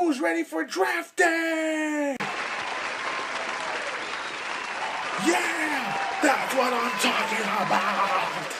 Who's ready for draft day? Yeah, that's what I'm talking about.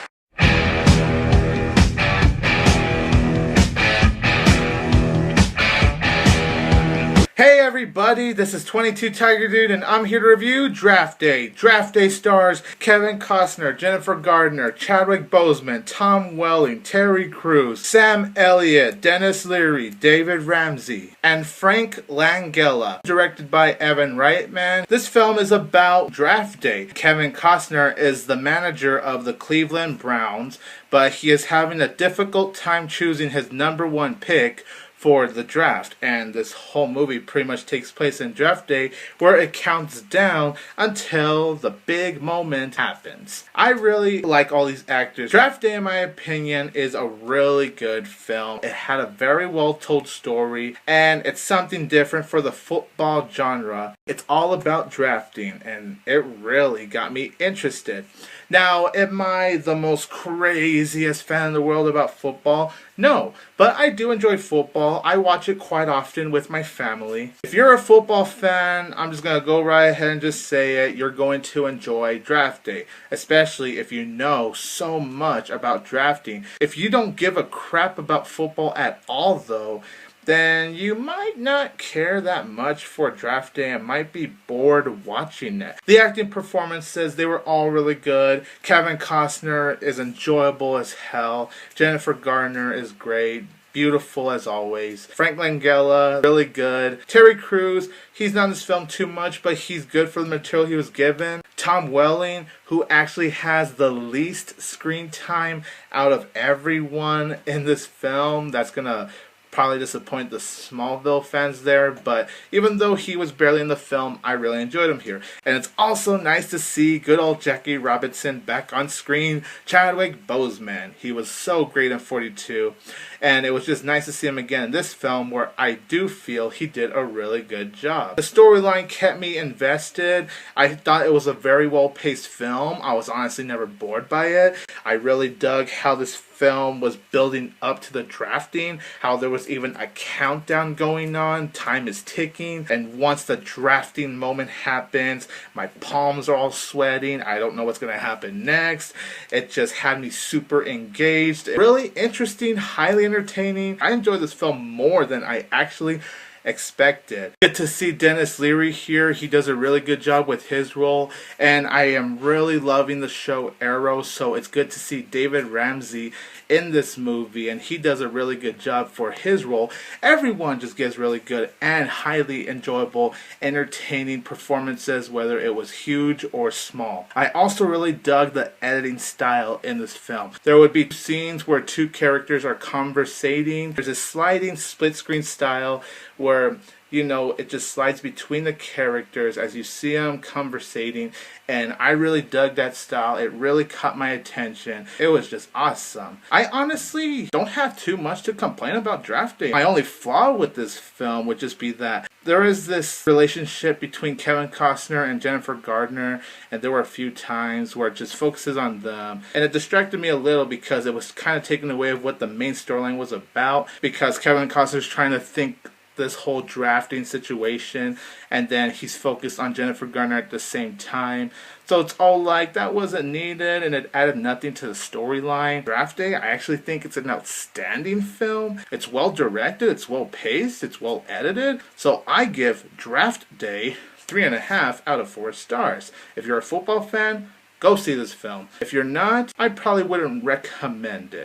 Hey everybody, this is 22 Tiger Dude and I'm here to review Draft Day. Draft Day stars Kevin Costner, Jennifer Garner, Chadwick Boseman, Tom Welling, Terry Crews, Sam Elliott, Denis Leary, David Ramsey, and Frank Langella. Directed by Ivan Reitman. This film is about Draft Day. Kevin Costner is the manager of the Cleveland Browns, but he is having a difficult time choosing his number one pick for the draft, and this whole movie pretty much takes place in draft day, where it counts down until the big moment happens. I really like all these actors. Draft Day, in my opinion, is a really good film. It had a very well told story, and it's something different for the football genre. It's all about drafting, and it really got me interested. Now, am I the most craziest fan in the world about football? No, but I do enjoy football. I watch it quite often with my family. If you're a football fan, I'm just going to go right ahead and just say it. You're going to enjoy Draft Day, especially if you know so much about drafting. If you don't give a crap about football at all, though, then you might not care that much for Draft Day and might be bored watching it. The acting performances, they were all really good. Kevin Costner is enjoyable as hell. Jennifer Garner is great. Beautiful as always. Frank Langella, really good. Terry Crews, he's not in this film too much, but he's good for the material he was given. Tom Welling, who actually has the least screen time out of everyone in this film. That's gonna probably disappoint the Smallville fans there, but even though he was barely in the film, I really enjoyed him here. And it's also nice to see good old Jackie Robinson back on screen. Chadwick Boseman, he was so great in 42, and it was just nice to see him again in this film, where I do feel he did a really good job. The storyline kept me invested. I thought it was a very well-paced film. I was honestly never bored by it. I really dug how this film was building up to the drafting, how there was even a countdown going on, time is ticking, and once the drafting moment happens, my palms are all sweating, I don't know what's going to happen next. It just had me super engaged. Really interesting, highly entertaining. I enjoyed this film more than I actually expected. Good to see Denis Leary here. He does a really good job with his role, and I am really loving the show Arrow, so it's good to see David Ramsey in this movie, and he does a really good job for his role. Everyone just gives really good and highly enjoyable, entertaining performances, whether it was huge or small. I also really dug the editing style in this film. There would be scenes where two characters are conversating. There's a sliding split screen style where, you know, it just slides between the characters as you see them conversating, and I really dug that style. It really caught my attention. It was just awesome. I honestly don't have too much to complain about Draft Day. My only flaw with this film would just be that there is this relationship between Kevin Costner and Jennifer Garner, and there were a few times where it just focuses on them, and it distracted me a little because it was kind of taken away of what the main storyline was about, because Kevin Costner's trying to think this whole drafting situation, and then he's focused on Jennifer Garner at the same time. So it's all like, that wasn't needed, and it added nothing to the storyline. Draft Day, I actually think it's an outstanding film. It's well directed, it's well paced, it's well edited. So I give Draft Day 3.5 out of 4 stars. If you're a football fan, go see this film. If you're not, I probably wouldn't recommend it.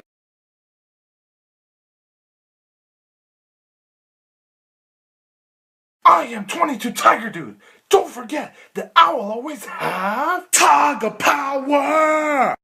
I am 22 Tiger Dude. Don't forget that I will always have Tiger Power!